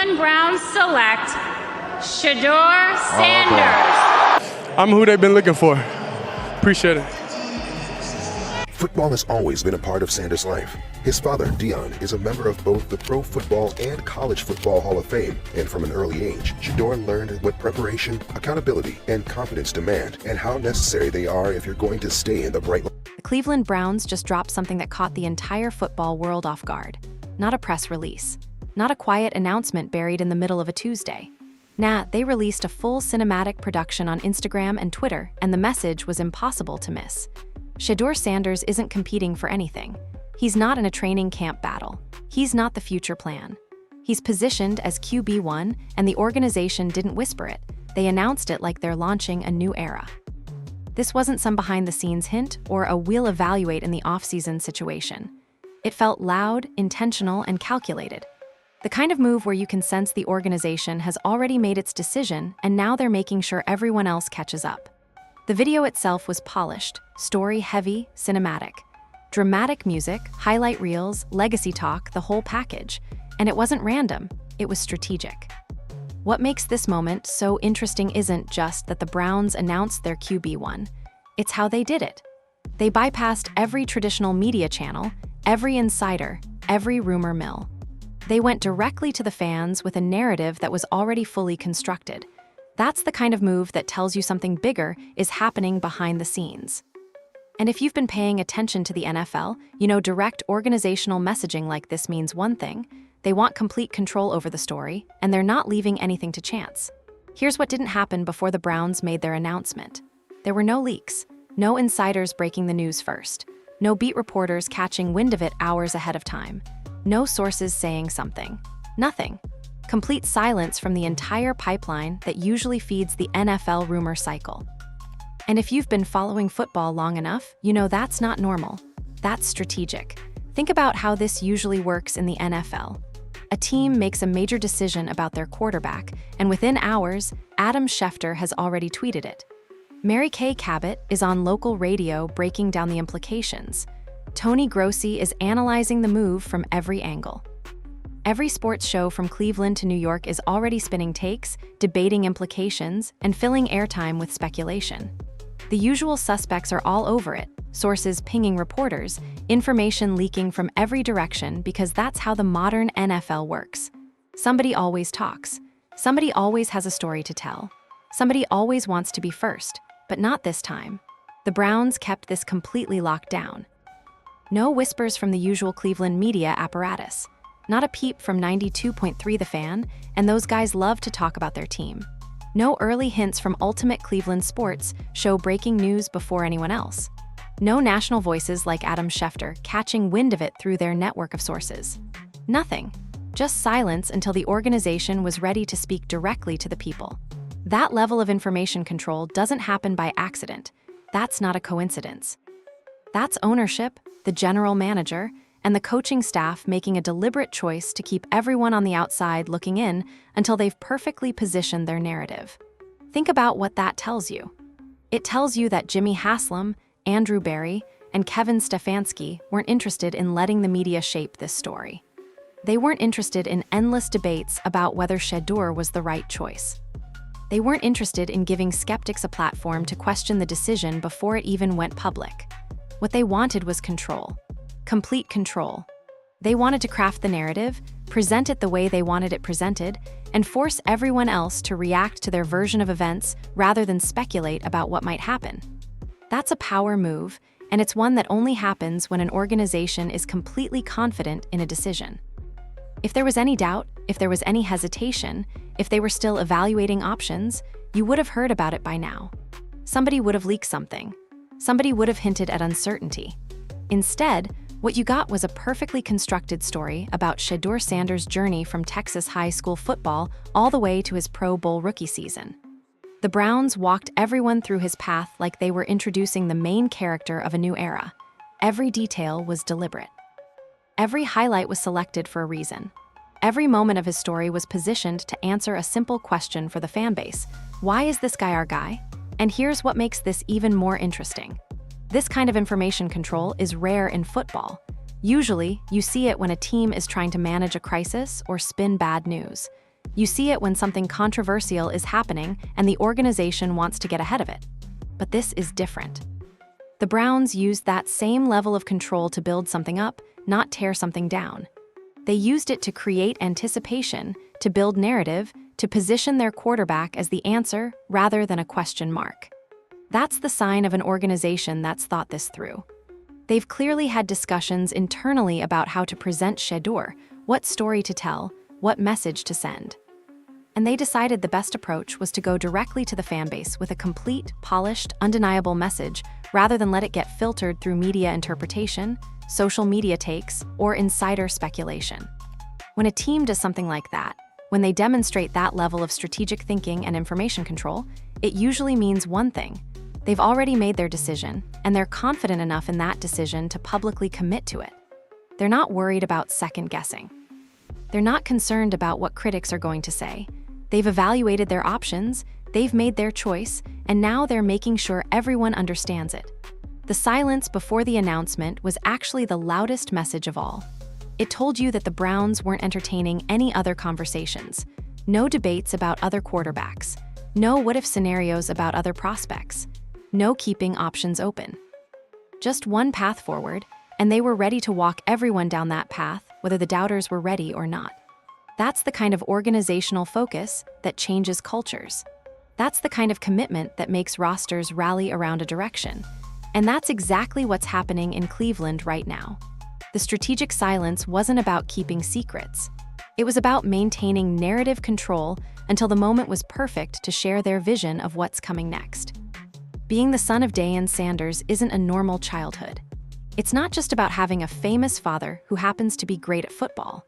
Cleveland Browns select Shedeur Sanders. I'm who they've been looking for. Appreciate it. Football has always been a part of Sanders' life. His father, Deion, is a member of both the Pro Football and College Football Hall of Fame, and from an early age, Shedeur learned what preparation, accountability, and confidence demand, and how necessary they are if you're going to stay in the bright light. The Cleveland Browns just dropped something that caught the entire football world off guard. Not a press release. Not a quiet announcement buried in the middle of a Tuesday. Nah, they released a full cinematic production on Instagram and Twitter, and the message was impossible to miss. Shedeur Sanders isn't competing for anything. He's not in a training camp battle. He's not the future plan. He's positioned as QB1, and the organization didn't whisper it. They announced it like they're launching a new era. This wasn't some behind-the-scenes hint or a we'll evaluate in the off-season situation. It felt loud, intentional, and calculated. The kind of move where you can sense the organization has already made its decision, and now they're making sure everyone else catches up. The video itself was polished, story-heavy, cinematic. Dramatic music, highlight reels, legacy talk, the whole package. And it wasn't random, it was strategic. What makes this moment so interesting isn't just that the Browns announced their QB1. It's how they did it. They bypassed every traditional media channel, every insider, every rumor mill. They went directly to the fans with a narrative that was already fully constructed. That's the kind of move that tells you something bigger is happening behind the scenes. And if you've been paying attention to the NFL, you know direct organizational messaging like this means one thing. They want complete control over the story, and they're not leaving anything to chance. Here's what didn't happen before the Browns made their announcement. There were no leaks, no insiders breaking the news first, no beat reporters catching wind of it hours ahead of time, no sources saying something. Nothing. Complete silence from the entire pipeline that usually feeds the NFL rumor cycle. And if you've been following football long enough, you know that's not normal. That's strategic. Think about how this usually works in the NFL. A team makes a major decision about their quarterback, and within hours, Adam Schefter has already tweeted it. Mary Kay Cabot is on local radio breaking down the implications. Tony Grossi is analyzing the move from every angle. Every sports show from Cleveland to New York is already spinning takes, debating implications, and filling airtime with speculation. The usual suspects are all over it, sources pinging reporters, information leaking from every direction because that's how the modern NFL works. Somebody always talks. Somebody always has a story to tell. Somebody always wants to be first, but not this time. The Browns kept this completely locked down. No whispers from the usual Cleveland media apparatus. Not a peep from 92.3 The Fan, and those guys love to talk about their team. No early hints from Ultimate Cleveland Sports show breaking news before anyone else. No national voices like Adam Schefter catching wind of it through their network of sources. Nothing. Just silence until the organization was ready to speak directly to the people. That level of information control doesn't happen by accident. That's not a coincidence. That's ownership, the general manager, and the coaching staff making a deliberate choice to keep everyone on the outside looking in until they've perfectly positioned their narrative. Think about what that tells you. It tells you that Jimmy Haslam, Andrew Berry, and Kevin Stefanski weren't interested in letting the media shape this story. They weren't interested in endless debates about whether Shedeur was the right choice. They weren't interested in giving skeptics a platform to question the decision before it even went public. What they wanted was control. Complete control. They wanted to craft the narrative, present it the way they wanted it presented, and force everyone else to react to their version of events rather than speculate about what might happen. That's a power move, and it's one that only happens when an organization is completely confident in a decision. If there was any doubt, if there was any hesitation, if they were still evaluating options, you would have heard about it by now. Somebody would have leaked something. Somebody would have hinted at uncertainty. Instead, what you got was a perfectly constructed story about Shedeur Sanders' journey from Texas high school football all the way to his Pro Bowl rookie season. The Browns walked everyone through his path like they were introducing the main character of a new era. Every detail was deliberate. Every highlight was selected for a reason. Every moment of his story was positioned to answer a simple question for the fan base. Why is this guy our guy? And here's what makes this even more interesting. This kind of information control is rare in football. Usually, you see it when a team is trying to manage a crisis or spin bad news. You see it when something controversial is happening and the organization wants to get ahead of it. But this is different. The Browns used that same level of control to build something up, not tear something down. They used it to create anticipation, to build narrative, to position their quarterback as the answer rather than a question mark. That's the sign of an organization that's thought this through. They've clearly had discussions internally about how to present Shedeur, what story to tell, what message to send. And they decided the best approach was to go directly to the fanbase with a complete, polished, undeniable message rather than let it get filtered through media interpretation, social media takes, or insider speculation. When a team does something like that, when they demonstrate that level of strategic thinking and information control, it usually means one thing. They've already made their decision, and they're confident enough in that decision to publicly commit to it. They're not worried about second guessing. They're not concerned about what critics are going to say. They've evaluated their options, they've made their choice, and now they're making sure everyone understands it. The silence before the announcement was actually the loudest message of all. It told you that the Browns weren't entertaining any other conversations, no debates about other quarterbacks, no what-if scenarios about other prospects, no keeping options open. Just one path forward, and they were ready to walk everyone down that path, whether the doubters were ready or not. That's the kind of organizational focus that changes cultures. That's the kind of commitment that makes rosters rally around a direction. And that's exactly what's happening in Cleveland right now. The strategic silence wasn't about keeping secrets. It was about maintaining narrative control until the moment was perfect to share their vision of what's coming next. Being the son of Deion Sanders isn't a normal childhood. It's not just about having a famous father who happens to be great at football.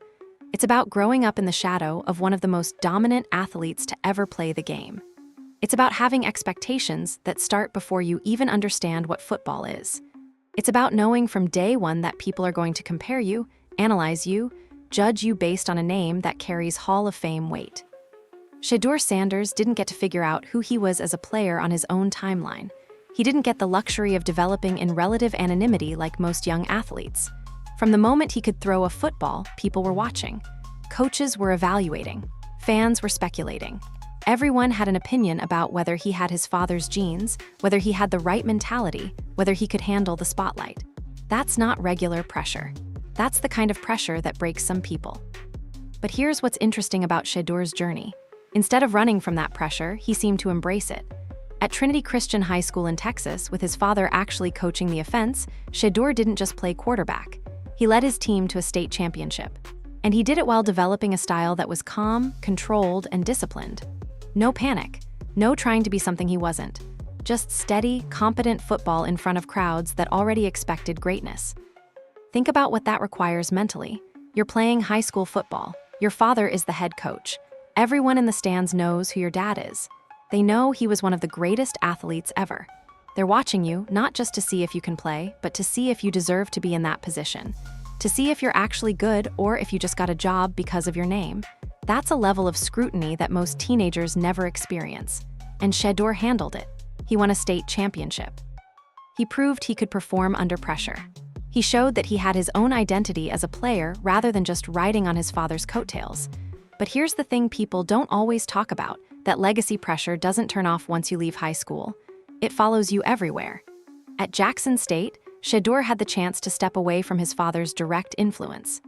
It's about growing up in the shadow of one of the most dominant athletes to ever play the game. It's about having expectations that start before you even understand what football is. It's about knowing from day one that people are going to compare you, analyze you, judge you based on a name that carries Hall of Fame weight. Shedeur Sanders didn't get to figure out who he was as a player on his own timeline. He didn't get the luxury of developing in relative anonymity like most young athletes. From the moment he could throw a football, people were watching. Coaches were evaluating. Fans were speculating. Everyone had an opinion about whether he had his father's genes, whether he had the right mentality, whether he could handle the spotlight. That's not regular pressure. That's the kind of pressure that breaks some people. But here's what's interesting about Shedeur's journey. Instead of running from that pressure, he seemed to embrace it. At Trinity Christian High School in Texas, with his father actually coaching the offense, Shedeur didn't just play quarterback. He led his team to a state championship. And he did it while developing a style that was calm, controlled, and disciplined. No panic, no trying to be something he wasn't. Just steady, competent football in front of crowds that already expected greatness. Think about what that requires mentally. You're playing high school football. Your father is the head coach. Everyone in the stands knows who your dad is. They know he was one of the greatest athletes ever. They're watching you, not just to see if you can play, but to see if you deserve to be in that position. To see if you're actually good or if you just got a job because of your name. That's a level of scrutiny that most teenagers never experience. And Shedeur handled it. He won a state championship. He proved he could perform under pressure. He showed that he had his own identity as a player rather than just riding on his father's coattails. But here's the thing people don't always talk about, that legacy pressure doesn't turn off once you leave high school. It follows you everywhere. At Jackson State, Shedeur had the chance to step away from his father's direct influence.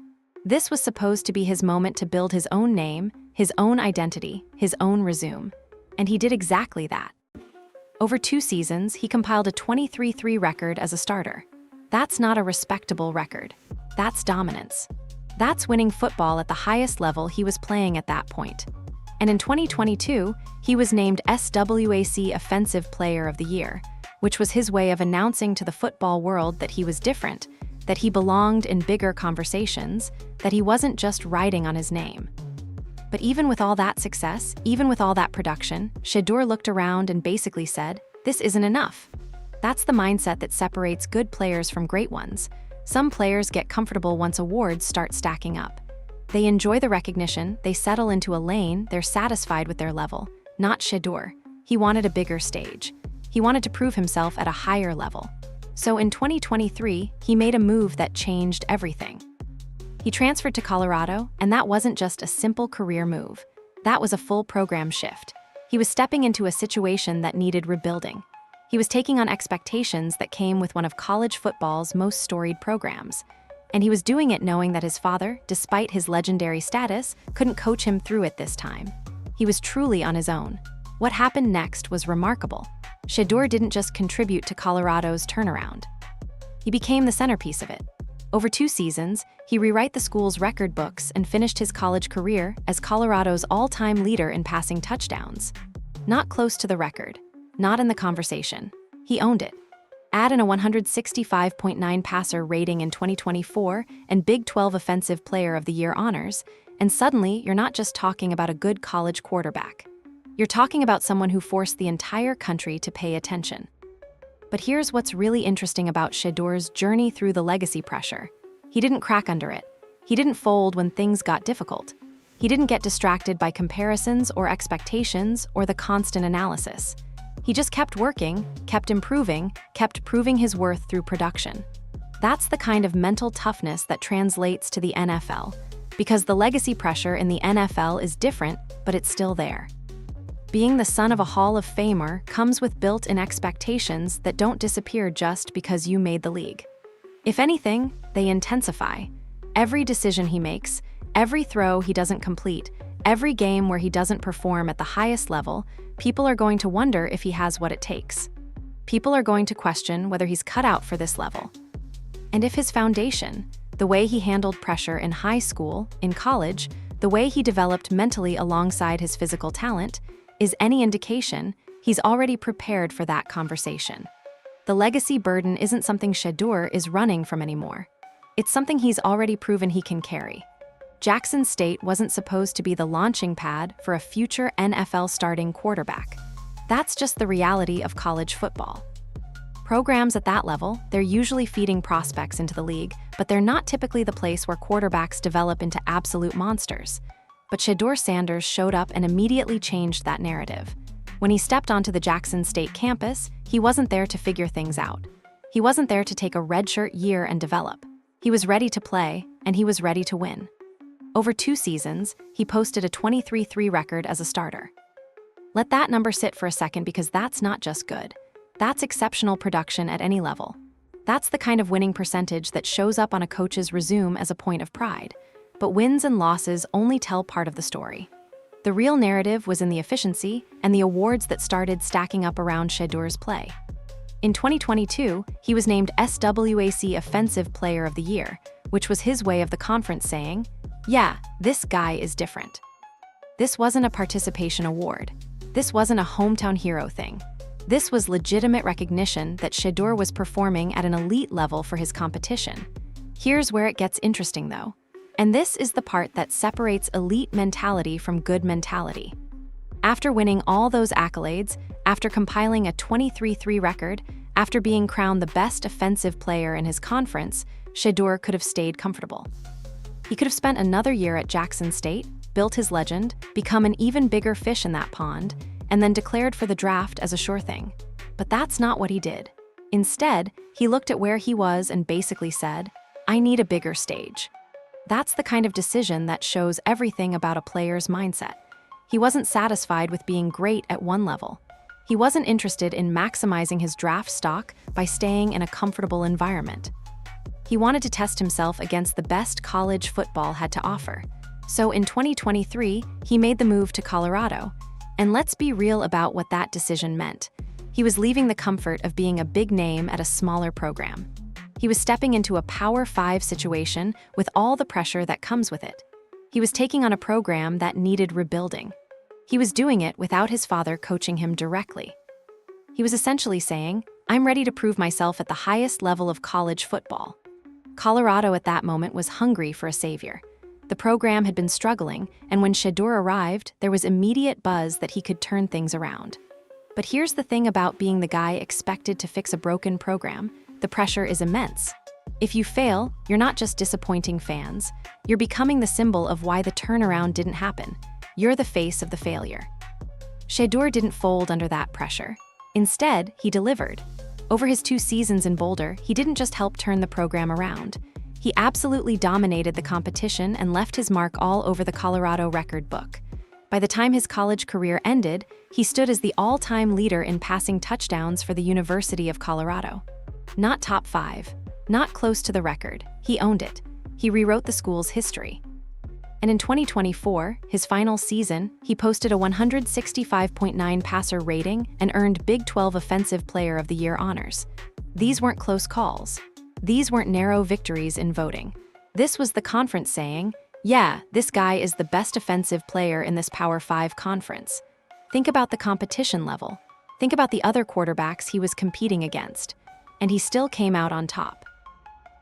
This was supposed to be his moment to build his own name, his own identity, his own resume. And he did exactly that. Over 2 seasons, he compiled a 23-3 record as a starter. That's not a respectable record. That's dominance. That's winning football at the highest level he was playing at that point. And in 2022, he was named SWAC Offensive Player of the Year, which was his way of announcing to the football world that he was different, that he belonged in bigger conversations, that he wasn't just riding on his name. But even with all that success, even with all that production, Shedeur looked around and basically said, "This isn't enough." That's the mindset that separates good players from great ones. Some players get comfortable once awards start stacking up. They enjoy the recognition, they settle into a lane, they're satisfied with their level. Not Shedeur. He wanted a bigger stage. He wanted to prove himself at a higher level. So in 2023, he made a move that changed everything. He transferred to Colorado, and that wasn't just a simple career move. That was a full program shift. He was stepping into a situation that needed rebuilding. He was taking on expectations that came with one of college football's most storied programs. And he was doing it knowing that his father, despite his legendary status, couldn't coach him through it this time. He was truly on his own. What happened next was remarkable. Shedeur didn't just contribute to Colorado's turnaround. He became the centerpiece of it. Over 2 seasons, he rewrote the school's record books and finished his college career as Colorado's all-time leader in passing touchdowns. Not close to the record, not in the conversation. He owned it. Add in a 165.9 passer rating in 2024 and Big 12 Offensive Player of the Year honors, and suddenly you're not just talking about a good college quarterback. You're talking about someone who forced the entire country to pay attention. But here's what's really interesting about Shedeur's journey through the legacy pressure. He didn't crack under it. He didn't fold when things got difficult. He didn't get distracted by comparisons or expectations or the constant analysis. He just kept working, kept improving, kept proving his worth through production. That's the kind of mental toughness that translates to the NFL, because the legacy pressure in the NFL is different, but it's still there. Being the son of a Hall of Famer comes with built-in expectations that don't disappear just because you made the league. If anything, they intensify. Every decision he makes, every throw he doesn't complete, every game where he doesn't perform at the highest level, people are going to wonder if he has what it takes. People are going to question whether he's cut out for this level. And if his foundation, the way he handled pressure in high school, in college, the way he developed mentally alongside his physical talent, is any indication, he's already prepared for that conversation. The legacy burden isn't something Shedeur is running from anymore. It's something he's already proven he can carry. Jackson State wasn't supposed to be the launching pad for a future NFL starting quarterback. That's just the reality of college football. Programs at that level, they're usually feeding prospects into the league, but they're not typically the place where quarterbacks develop into absolute monsters. But Shedeur Sanders showed up and immediately changed that narrative. When he stepped onto the Jackson State campus, he wasn't there to figure things out. He wasn't there to take a redshirt year and develop. He was ready to play, and he was ready to win. Over 2 seasons, he posted a 23-3 record as a starter. Let that number sit for a second, because that's not just good. That's exceptional production at any level. That's the kind of winning percentage that shows up on a coach's resume as a point of pride. But wins and losses only tell part of the story. The real narrative was in the efficiency and the awards that started stacking up around Shedeur's play. In 2022, he was named SWAC Offensive Player of the Year, which was his way of the conference saying, "Yeah, this guy is different." This wasn't a participation award. This wasn't a hometown hero thing. This was legitimate recognition that Shedeur was performing at an elite level for his competition. Here's where it gets interesting, though. And this is the part that separates elite mentality from good mentality. After winning all those accolades, after compiling a 23-3 record, after being crowned the best offensive player in his conference, Shedeur could have stayed comfortable. He could have spent another year at Jackson State, built his legend, become an even bigger fish in that pond, and then declared for the draft as a sure thing. But that's not what he did. Instead, he looked at where he was and basically said, "I need a bigger stage." That's the kind of decision that shows everything about a player's mindset. He wasn't satisfied with being great at one level. He wasn't interested in maximizing his draft stock by staying in a comfortable environment. He wanted to test himself against the best college football had to offer. So in 2023, he made the move to Colorado. And let's be real about what that decision meant. He was leaving the comfort of being a big name at a smaller program. He was stepping into a Power 5 situation with all the pressure that comes with it. He was taking on a program that needed rebuilding. He was doing it without his father coaching him directly. He was essentially saying, "I'm ready to prove myself at the highest level of college football." Colorado at that moment was hungry for a savior. The program had been struggling, and when Shedeur arrived, there was immediate buzz that he could turn things around. But here's the thing about being the guy expected to fix a broken program. The pressure is immense. If you fail, you're not just disappointing fans. You're becoming the symbol of why the turnaround didn't happen. You're the face of the failure. Shedeur didn't fold under that pressure. Instead, he delivered. Over his 2 seasons in Boulder, he didn't just help turn the program around. He absolutely dominated the competition and left his mark all over the Colorado record book. By the time his college career ended, he stood as the all-time leader in passing touchdowns for the University of Colorado. Not top 5, not close to the record, he owned it. He rewrote the school's history. And in 2024, his final season, he posted a 165.9 passer rating and earned Big 12 Offensive Player of the Year honors. These weren't close calls. These weren't narrow victories in voting. This was the conference saying, yeah, this guy is the best offensive player in this Power 5 conference. Think about the competition level. Think about the other quarterbacks he was competing against. And he still came out on top.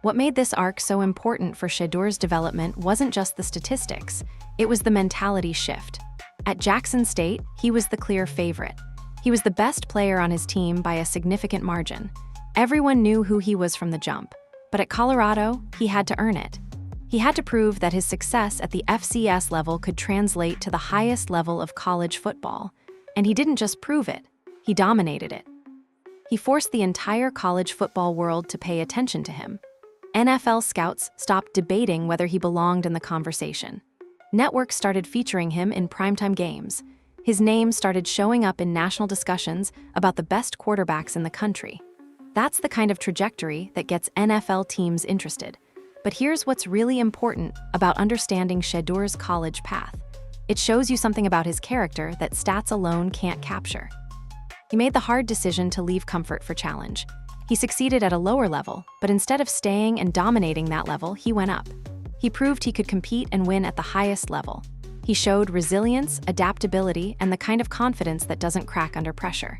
What made this arc so important for Shedeur's development wasn't just the statistics, it was the mentality shift. At Jackson State, he was the clear favorite. He was the best player on his team by a significant margin. Everyone knew who he was from the jump. But at Colorado, he had to earn it. He had to prove that his success at the FCS level could translate to the highest level of college football. And he didn't just prove it, he dominated it. He forced the entire college football world to pay attention to him. NFL scouts stopped debating whether he belonged in the conversation. Networks started featuring him in primetime games. His name started showing up in national discussions about the best quarterbacks in the country. That's the kind of trajectory that gets NFL teams interested. But here's what's really important about understanding Shedeur's college path. It shows you something about his character that stats alone can't capture. He made the hard decision to leave comfort for challenge. He succeeded at a lower level, but instead of staying and dominating that level, he went up. He proved he could compete and win at the highest level. He showed resilience, adaptability, and the kind of confidence that doesn't crack under pressure.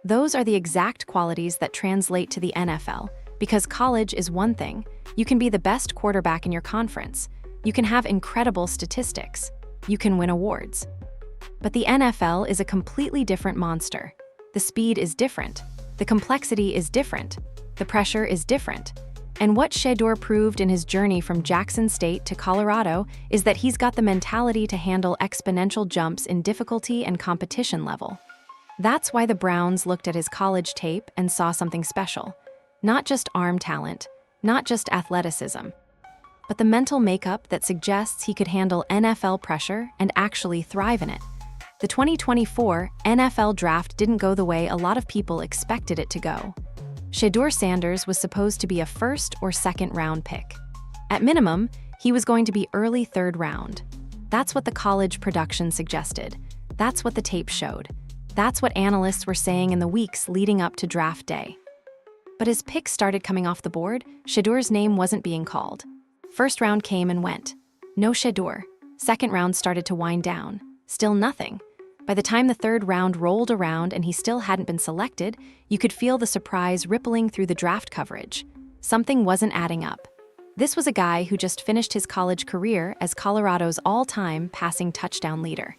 Those are the exact qualities that translate to the NFL, because college is one thing. You can be the best quarterback in your conference. You can have incredible statistics. You can win awards. But the NFL is a completely different monster. The speed is different. The complexity is different. The pressure is different. And what Shedeur proved in his journey from Jackson State to Colorado is that he's got the mentality to handle exponential jumps in difficulty and competition level. That's why the Browns looked at his college tape and saw something special. Not just arm talent, not just athleticism, but the mental makeup that suggests he could handle NFL pressure and actually thrive in it. The 2024 NFL draft didn't go the way a lot of people expected it to go. Shedeur Sanders was supposed to be a first or second round pick. At minimum, he was going to be early third round. That's what the college production suggested. That's what the tape showed. That's what analysts were saying in the weeks leading up to draft day. But as picks started coming off the board, Shedeur's name wasn't being called. First round came and went. No Shedeur. Second round started to wind down. Still nothing. By the time the third round rolled around and he still hadn't been selected, you could feel the surprise rippling through the draft coverage. Something wasn't adding up. This was a guy who just finished his college career as Colorado's all-time passing touchdown leader.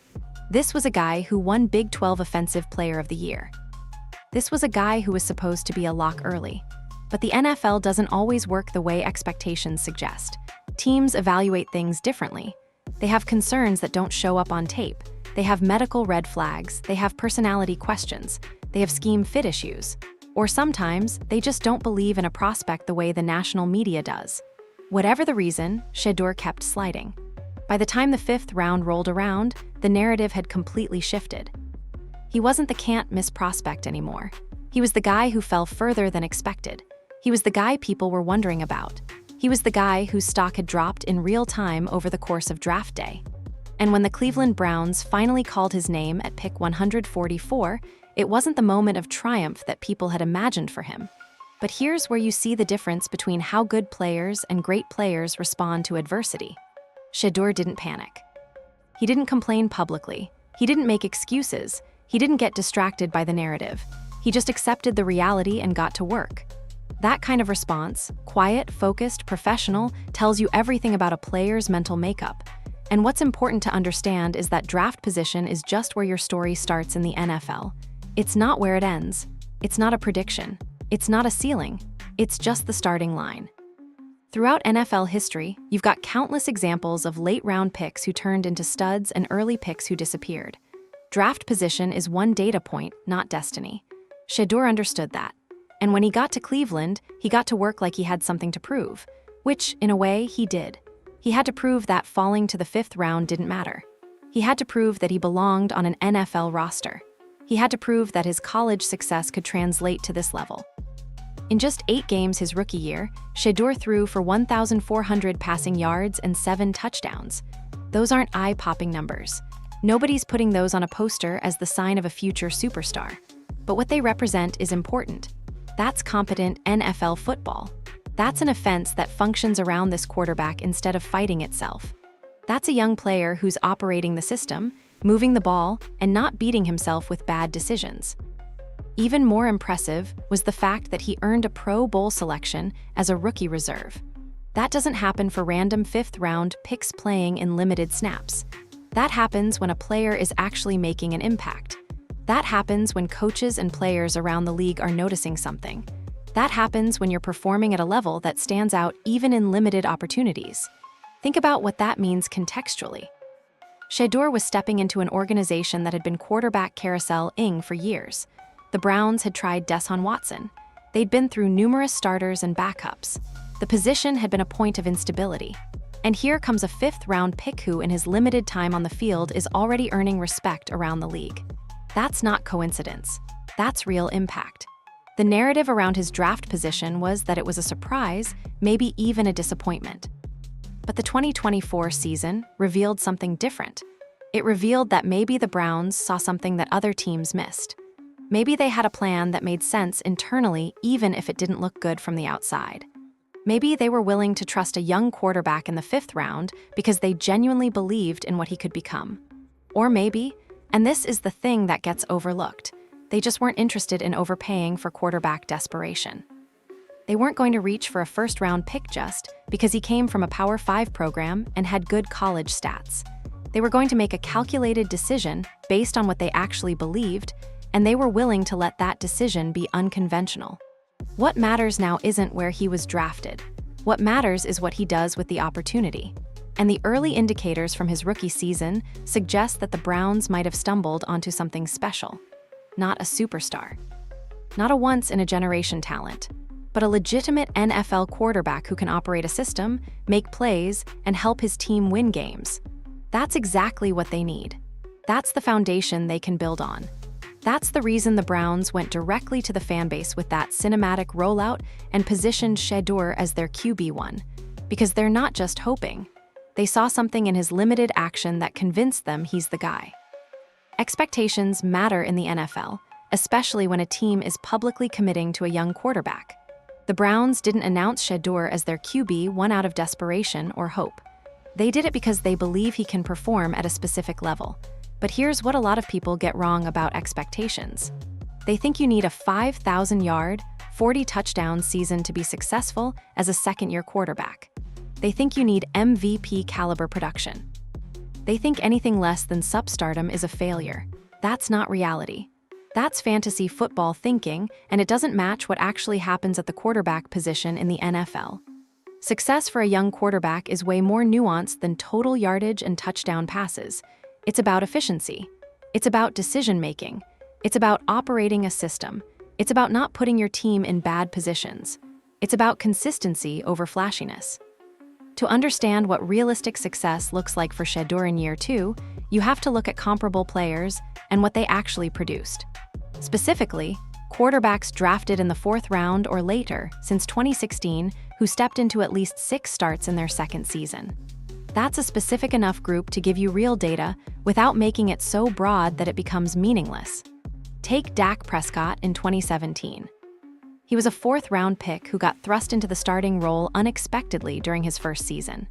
This was a guy who won Big 12 Offensive Player of the Year. This was a guy who was supposed to be a lock early. But the NFL doesn't always work the way expectations suggest. Teams evaluate things differently. They have concerns that don't show up on tape. They have medical red flags, they have personality questions, they have scheme fit issues. Or sometimes, they just don't believe in a prospect the way the national media does. Whatever the reason, Shedeur kept sliding. By the time the fifth round rolled around, the narrative had completely shifted. He wasn't the can't-miss prospect anymore. He was the guy who fell further than expected. He was the guy people were wondering about. He was the guy whose stock had dropped in real time over the course of draft day. And when the Cleveland Browns finally called his name at pick 144, it wasn't the moment of triumph that people had imagined for him. But here's where you see the difference between how good players and great players respond to adversity. Shedeur didn't panic. He didn't complain publicly. He didn't make excuses. He didn't get distracted by the narrative. He just accepted the reality and got to work. That kind of response, quiet, focused, professional, tells you everything about a player's mental makeup. And what's important to understand is that draft position is just where your story starts in the NFL. It's not where it ends. It's not a prediction. It's not a ceiling. It's just the starting line. Throughout NFL history, you've got countless examples of late-round picks who turned into studs and early picks who disappeared. Draft position is one data point, not destiny. Shedeur understood that. And when he got to Cleveland, he got to work like he had something to prove, which, in a way, he did. He had to prove that falling to the fifth round didn't matter. He He had to prove that he belonged on an NFL roster. He had to prove that his college success could translate to this level. In just 8 games his rookie year, Shedeur threw for 1,400 passing yards and 7 touchdowns. Those aren't eye-popping numbers. Nobody's putting those on a poster as the sign of a future superstar. But what they represent is important. That's competent NFL football. That's an offense that functions around this quarterback instead of fighting itself. That's a young player who's operating the system, moving the ball, and not beating himself with bad decisions. Even more impressive was the fact that he earned a Pro Bowl selection as a rookie reserve. That doesn't happen for random 5th-round picks playing in limited snaps. That happens when a player is actually making an impact. That happens when coaches and players around the league are noticing something. That happens when you're performing at a level that stands out even in limited opportunities. Think about what that means contextually. Shedeur was stepping into an organization that had been quarterback carousel-ing for years. The Browns had tried Deshaun Watson. They'd been through numerous starters and backups. The position had been a point of instability. And here comes a 5th-round pick who, in his limited time on the field, is already earning respect around the league. That's not coincidence. That's real impact. The narrative around his draft position was that it was a surprise, maybe even a disappointment. But the 2024 season revealed something different. It revealed that maybe the Browns saw something that other teams missed. Maybe they had a plan that made sense internally even if it didn't look good from the outside. Maybe they were willing to trust a young quarterback in the 5th round because they genuinely believed in what he could become. Or maybe, and this is the thing that gets overlooked, they just weren't interested in overpaying for quarterback desperation. They weren't going to reach for a 1st-round pick just because he came from a Power 5 program and had good college stats. They were going to make a calculated decision based on what they actually believed, and they were willing to let that decision be unconventional. What matters now isn't where he was drafted. What matters is what he does with the opportunity. And the early indicators from his rookie season suggest that the Browns might have stumbled onto something special. Not a superstar. Not a once-in-a-generation talent, but a legitimate NFL quarterback who can operate a system, make plays, and help his team win games. That's exactly what they need. That's the foundation they can build on. That's the reason the Browns went directly to the fanbase with that cinematic rollout and positioned Shedeur as their QB1. Because they're not just hoping. They saw something in his limited action that convinced them he's the guy. Expectations matter in the NFL, especially when a team is publicly committing to a young quarterback. The Browns didn't announce Shedeur as their QB1 out of desperation or hope. They did it because they believe he can perform at a specific level. But here's what a lot of people get wrong about expectations. They think you need a 5,000-yard, 40-touchdown season to be successful as a second-year quarterback. They think you need MVP-caliber production. They think anything less than substardom is a failure. That's not reality. That's fantasy football thinking, and it doesn't match what actually happens at the quarterback position in the NFL. Success for a young quarterback is way more nuanced than total yardage and touchdown passes. It's about efficiency. It's about decision-making. It's about operating a system. It's about not putting your team in bad positions. It's about consistency over flashiness. To understand what realistic success looks like for Shedeur in year 2, you have to look at comparable players and what they actually produced. Specifically, quarterbacks drafted in the 4th round or later since 2016 who stepped into at least 6 starts in their 2nd season. That's a specific enough group to give you real data without making it so broad that it becomes meaningless. Take Dak Prescott in 2017. He was a 4th-round pick who got thrust into the starting role unexpectedly during his 1st season.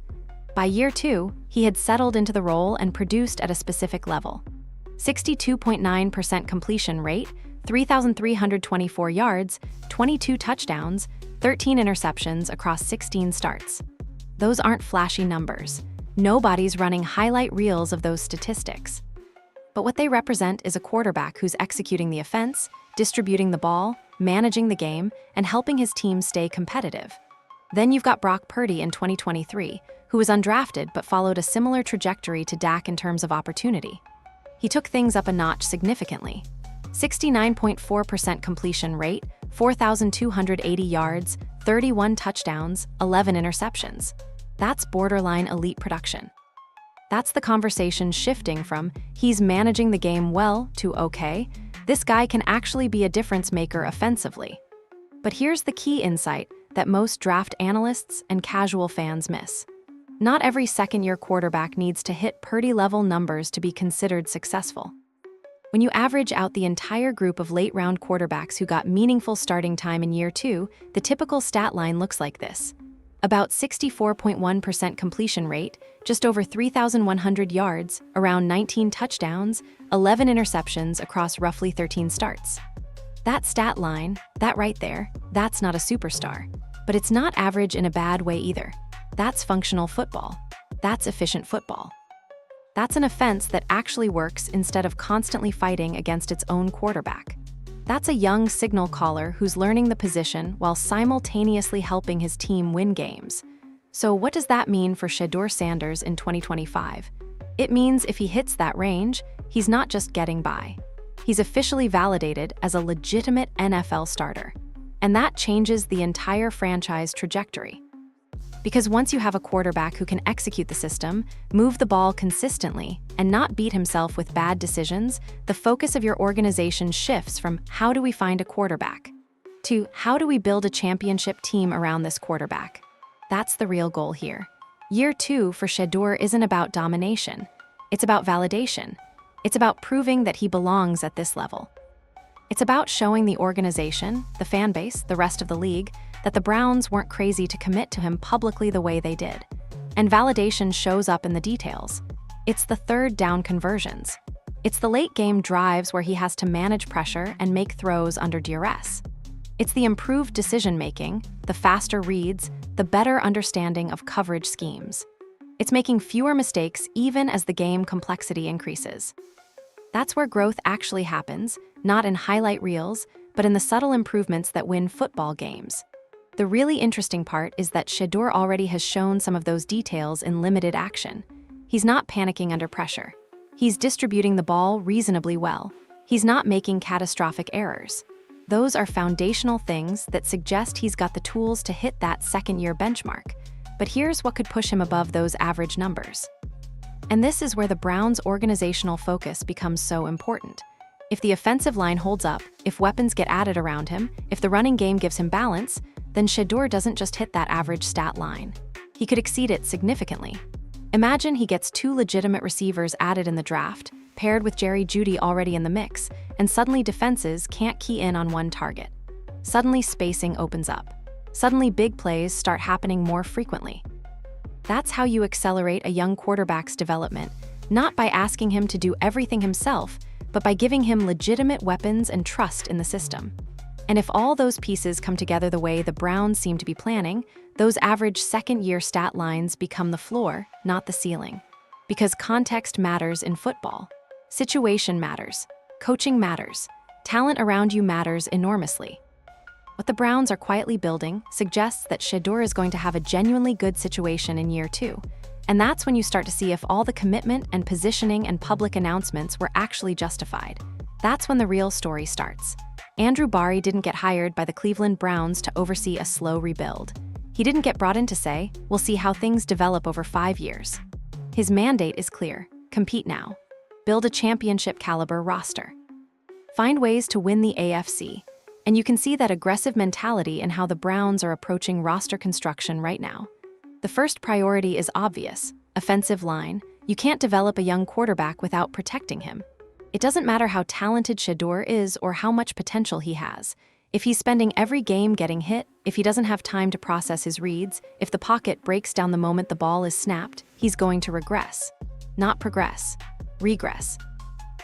By year 2, he had settled into the role and produced at a specific level. 62.9% completion rate, 3,324 yards, 22 touchdowns, 13 interceptions across 16 starts. Those aren't flashy numbers. Nobody's running highlight reels of those statistics. But what they represent is a quarterback who's executing the offense, distributing the ball, managing the game, and helping his team stay competitive. Then you've got Brock Purdy in 2023, who was undrafted but followed a similar trajectory to Dak in terms of opportunity. He took things up a notch significantly. 69.4% completion rate, 4,280 yards, 31 touchdowns, 11 interceptions. That's borderline elite production. That's the conversation shifting from, he's managing the game well, to okay, this guy can actually be a difference maker offensively. But here's the key insight that most draft analysts and casual fans miss. Not every second-year quarterback needs to hit Purdy-level numbers to be considered successful. When you average out the entire group of late-round quarterbacks who got meaningful starting time in year 2, the typical stat line looks like this. About 64.1% completion rate, just over 3,100 yards, around 19 touchdowns, 11 interceptions across roughly 13 starts. That stat line, that right there, that's not a superstar. But it's not average in a bad way either. That's functional football. That's efficient football. That's an offense that actually works instead of constantly fighting against its own quarterback. That's a young signal caller who's learning the position while simultaneously helping his team win games. So what does that mean for Shedeur Sanders in 2025? It means if he hits that range, he's not just getting by. He's officially validated as a legitimate NFL starter. And that changes the entire franchise trajectory. Because once you have a quarterback who can execute the system, move the ball consistently, and not beat himself with bad decisions, the focus of your organization shifts from how do we find a quarterback to how do we build a championship team around this quarterback. That's the real goal here. Year 2 for Shedeur isn't about domination. It's about validation. It's about proving that he belongs at this level. It's about showing the organization, the fan base, the rest of the league, that the Browns weren't crazy to commit to him publicly the way they did. And validation shows up in the details. It's the third down conversions. It's the late game drives where he has to manage pressure and make throws under duress. It's the improved decision-making, the faster reads, the better understanding of coverage schemes. It's making fewer mistakes even as the game complexity increases. That's where growth actually happens, not in highlight reels, but in the subtle improvements that win football games. The really interesting part is that Shedeur already has shown some of those details in limited action. He's not panicking under pressure. He's distributing the ball reasonably well. He's not making catastrophic errors. Those are foundational things that suggest he's got the tools to hit that second-year benchmark. But here's what could push him above those average numbers. And this is where the Browns' organizational focus becomes so important. If the offensive line holds up, if weapons get added around him, if the running game gives him balance, then Shedeur doesn't just hit that average stat line. He could exceed it significantly. Imagine he gets 2 legitimate receivers added in the draft, paired with Jerry Jeudy already in the mix, and suddenly defenses can't key in on one target. Suddenly spacing opens up. Suddenly big plays start happening more frequently. That's how you accelerate a young quarterback's development, not by asking him to do everything himself, but by giving him legitimate weapons and trust in the system. And if all those pieces come together the way the Browns seem to be planning, those average second-year stat lines become the floor, not the ceiling. Because context matters in football. Situation matters. Coaching matters. Talent around you matters enormously. What the Browns are quietly building suggests that Shedeur is going to have a genuinely good situation in year 2. And that's when you start to see if all the commitment and positioning and public announcements were actually justified. That's when the real story starts. Andrew Barry didn't get hired by the Cleveland Browns to oversee a slow rebuild. He didn't get brought in to say, we'll see how things develop over 5 years. His mandate is clear. Compete now. Build a championship-caliber roster. Find ways to win the AFC. And you can see that aggressive mentality in how the Browns are approaching roster construction right now. The first priority is obvious: offensive line. You can't develop a young quarterback without protecting him. It doesn't matter how talented Shedeur is or how much potential he has. If he's spending every game getting hit, if he doesn't have time to process his reads, if the pocket breaks down the moment the ball is snapped, he's going to regress. Not progress. Regress.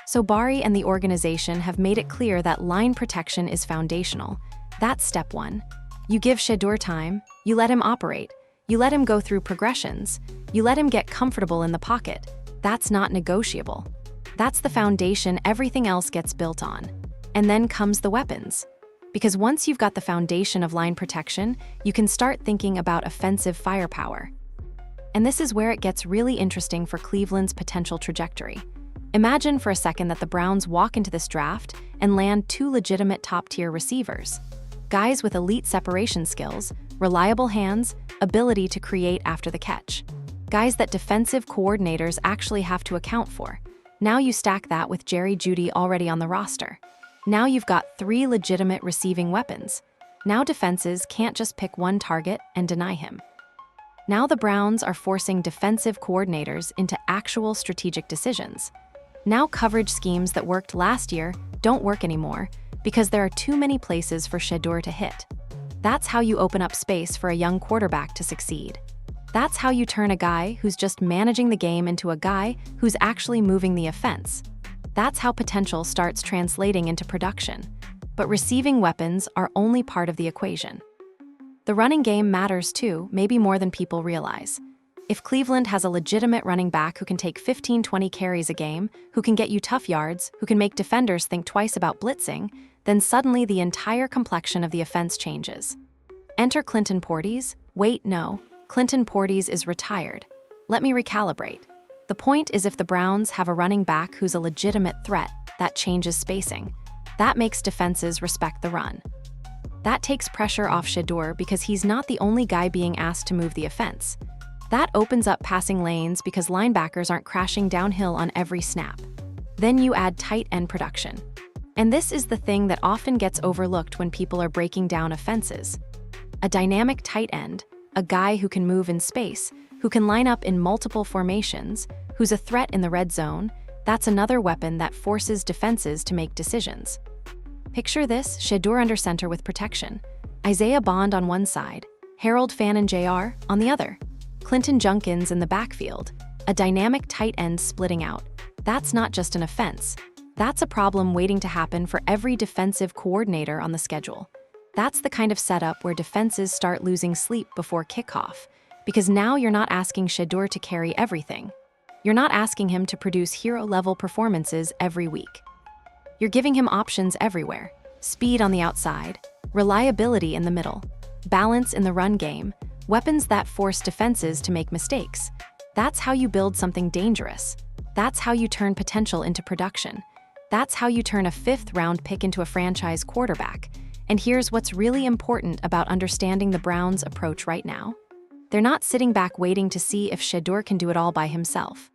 So Barry and the organization have made it clear that line protection is foundational. That's step 1. You give Shedeur time, you let him operate, you let him go through progressions, you let him get comfortable in the pocket. That's not negotiable. That's the foundation everything else gets built on. And then comes the weapons. Because once you've got the foundation of line protection, you can start thinking about offensive firepower. And this is where it gets really interesting for Cleveland's potential trajectory. Imagine for a second that the Browns walk into this draft and land 2 legitimate top-tier receivers. Guys with elite separation skills, reliable hands, ability to create after the catch. Guys that defensive coordinators actually have to account for. Now you stack that with Jerry Jeudy already on the roster. Now you've got 3 legitimate receiving weapons. Now defenses can't just pick one target and deny him. Now the Browns are forcing defensive coordinators into actual strategic decisions. Now coverage schemes that worked last year don't work anymore because there are too many places for Shedeur to hit. That's how you open up space for a young quarterback to succeed. That's how you turn a guy who's just managing the game into a guy who's actually moving the offense. That's how potential starts translating into production. But receiving weapons are only part of the equation. The running game matters too, maybe more than people realize. If Cleveland has a legitimate running back who can take 15-20 carries a game, who can get you tough yards, who can make defenders think twice about blitzing, then suddenly the entire complexion of the offense changes. Enter Clinton Portis? Wait, no. Clinton Portis is retired. Let me recalibrate. The point is, if the Browns have a running back who's a legitimate threat, that changes spacing. That makes defenses respect the run. That takes pressure off Shedeur because he's not the only guy being asked to move the offense. That opens up passing lanes because linebackers aren't crashing downhill on every snap. Then you add tight end production. And this is the thing that often gets overlooked when people are breaking down offenses. A dynamic tight end, a guy who can move in space, who can line up in multiple formations, who's a threat in the red zone, that's another weapon that forces defenses to make decisions. Picture this: Shedeur under center with protection, Isaiah Bond on one side, Harold Fannin Jr. on the other, Clinton Junkins in the backfield, a dynamic tight end splitting out. That's not just an offense. That's a problem waiting to happen for every defensive coordinator on the schedule. That's the kind of setup where defenses start losing sleep before kickoff, because now you're not asking Shedeur to carry everything. You're not asking him to produce hero-level performances every week. You're giving him options everywhere: speed on the outside, reliability in the middle, balance in the run game, weapons that force defenses to make mistakes. That's how you build something dangerous. That's how you turn potential into production. That's how you turn a 5th-round pick into a franchise quarterback. And here's what's really important about understanding the Browns' approach right now. They're not sitting back waiting to see if Shedeur can do it all by himself.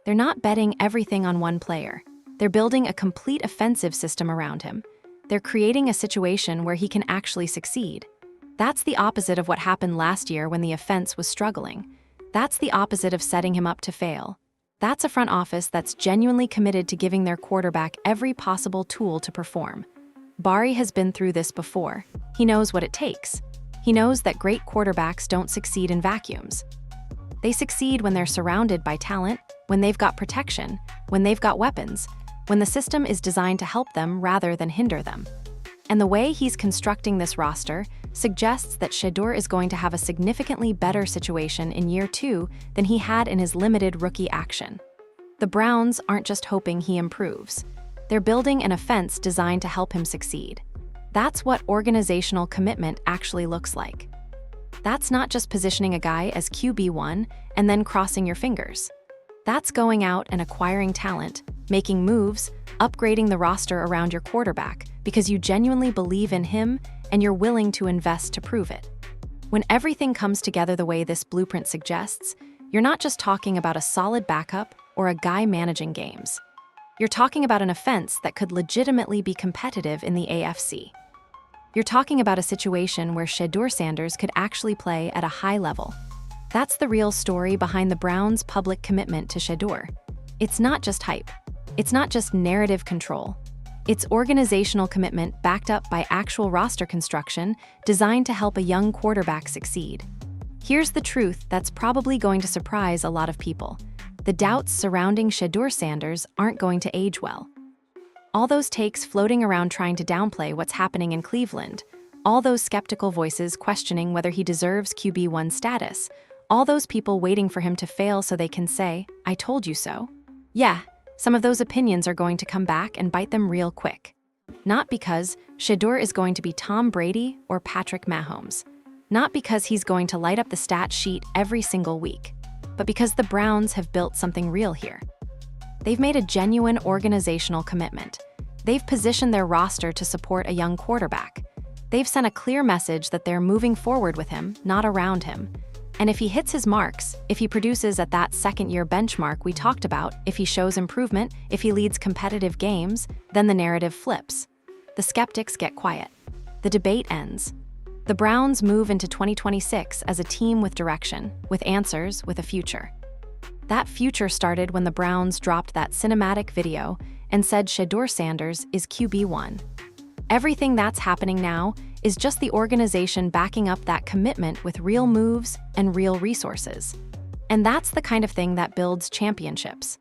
They're not betting everything on one player. They're building a complete offensive system around him. They're creating a situation where he can actually succeed. That's the opposite of what happened last year when the offense was struggling. That's the opposite of setting him up to fail. That's a front office that's genuinely committed to giving their quarterback every possible tool to perform. Bari has been through this before. He knows what it takes. He knows that great quarterbacks don't succeed in vacuums. They succeed when they're surrounded by talent, when they've got protection, when they've got weapons, when the system is designed to help them rather than hinder them. And the way he's constructing this roster suggests that Shedeur is going to have a significantly better situation in year 2 than he had in his limited rookie action. The Browns aren't just hoping he improves. They're building an offense designed to help him succeed. That's what organizational commitment actually looks like. That's not just positioning a guy as QB1 and then crossing your fingers. That's going out and acquiring talent, making moves, upgrading the roster around your quarterback because you genuinely believe in him and you're willing to invest to prove it. When everything comes together the way this blueprint suggests, you're not just talking about a solid backup or a guy managing games. You're talking about an offense that could legitimately be competitive in the AFC. You're talking about a situation where Shedeur Sanders could actually play at a high level. That's the real story behind the Browns' public commitment to Shedeur. It's not just hype. It's not just narrative control. It's organizational commitment backed up by actual roster construction designed to help a young quarterback succeed. Here's the truth that's probably going to surprise a lot of people. The doubts surrounding Shedeur Sanders aren't going to age well. All those takes floating around trying to downplay what's happening in Cleveland, all those skeptical voices questioning whether he deserves QB1 status, all those people waiting for him to fail so they can say, "I told you so." Yeah, some of those opinions are going to come back and bite them real quick. Not because Shedeur is going to be Tom Brady or Patrick Mahomes. Not because he's going to light up the stat sheet every single week, but because the Browns have built something real here. They've made a genuine organizational commitment. They've positioned their roster to support a young quarterback. They've sent a clear message that they're moving forward with him, not around him. And if he hits his marks, if he produces at that second-year benchmark we talked about, if he shows improvement, if he leads competitive games, then the narrative flips. The skeptics get quiet. The debate ends. The Browns move into 2026 as a team with direction, with answers, with a future. That future started when the Browns dropped that cinematic video and said Shedeur Sanders is QB1. Everything that's happening now is just the organization backing up that commitment with real moves and real resources. And that's the kind of thing that builds championships.